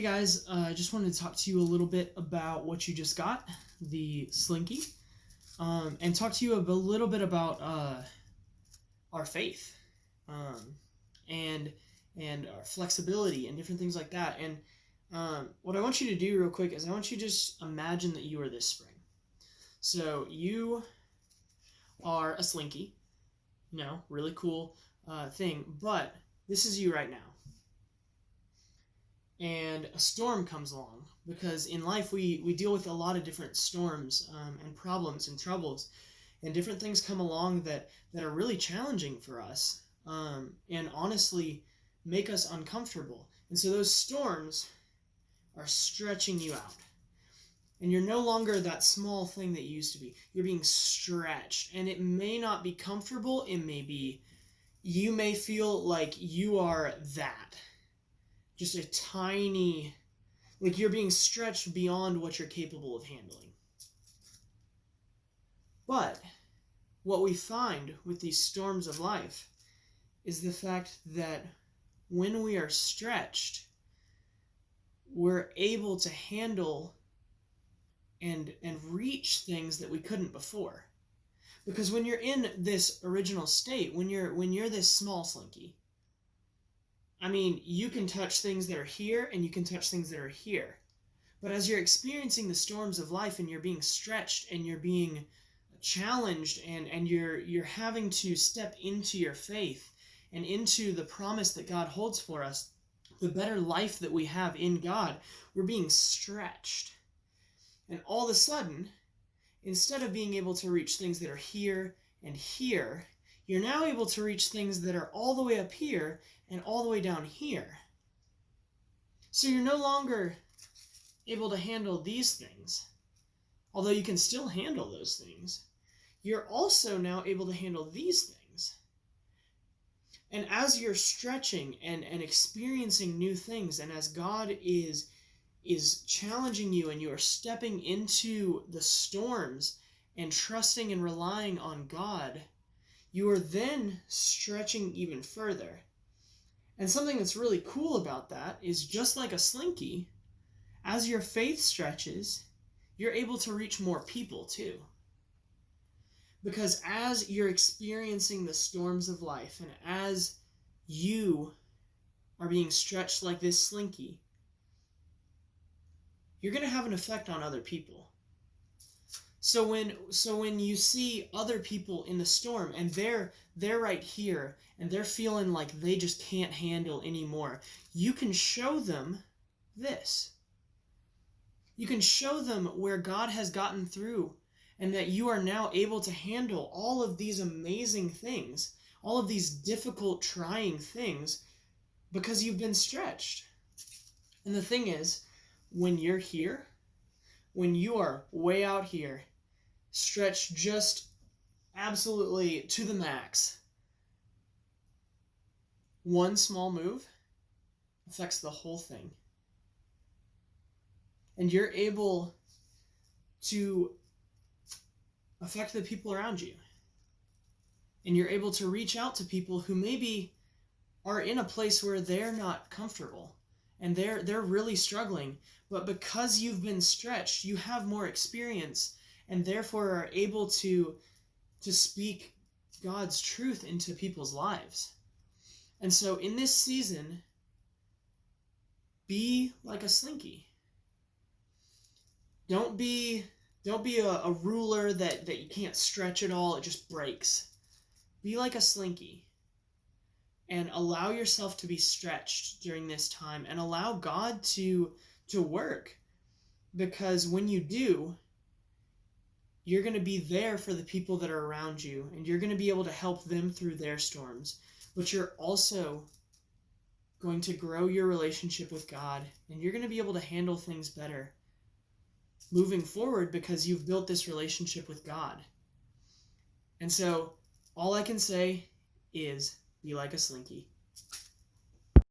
Hey guys, I just wanted to talk to you a little bit about what you just got, the Slinky, and talk to you a little bit about our faith, um, and our flexibility and different things like that. And what I want you to do real quick is I want you to just imagine that you are this spring. So you are a Slinky, really cool thing, but this is you right now. And a storm comes along, because in life we deal with a lot of different storms and problems and troubles, and different things come along that are really challenging for us, and honestly make us uncomfortable. And so those storms are stretching you out, and you're no longer that small thing that you used to be. You're being stretched, and it may not be comfortable. You may feel like you are that, just a tiny, like you're being stretched beyond what you're capable of handling. But what we find with these storms of life is the fact that when we are stretched, we're able to handle and reach things that we couldn't before. Because when you're in this original state, when you're this small Slinky, I mean, you can touch things that are here and you can touch things that are here. But as you're experiencing the storms of life and you're being stretched and you're being challenged and you're having to step into your faith and into the promise that God holds for us, the better life that we have in God, we're being stretched. And all of a sudden, instead of being able to reach things that are here and here, you're now able to reach things that are all the way up here and all the way down here. So you're no longer able to handle these things, although you can still handle those things. You're also now able to handle these things. And as you're stretching and experiencing new things, and as God is challenging you and you are stepping into the storms and trusting and relying on God, you are then stretching even further. And something that's really cool about that is, just like a Slinky, as your faith stretches, you're able to reach more people too. Because as you're experiencing the storms of life, and as you are being stretched like this Slinky, you're going to have an effect on other people. So when you see other people in the storm and they're right here and they're feeling like they just can't handle anymore, you can show them this. You can show them where God has gotten through, and that you are now able to handle all of these amazing things, all of these difficult, trying things, because you've been stretched. And the thing is, when you're here, when you are way out here, stretched just absolutely to the max, one small move affects the whole thing. And you're able to affect the people around you. And you're able to reach out to people who maybe are in a place where they're not comfortable and they're really struggling, but because you've been stretched, you have more experience and therefore are able to speak God's truth into people's lives. And so in this season, be like a Slinky. Don't be a ruler that you can't stretch at all, it just breaks. Be like a Slinky and allow yourself to be stretched during this time, and allow God to work. Because when you do, you're going to be there for the people that are around you, and you're going to be able to help them through their storms. But you're also going to grow your relationship with God, and you're going to be able to handle things better moving forward, because you've built this relationship with God. And so all I can say is, be like a Slinky.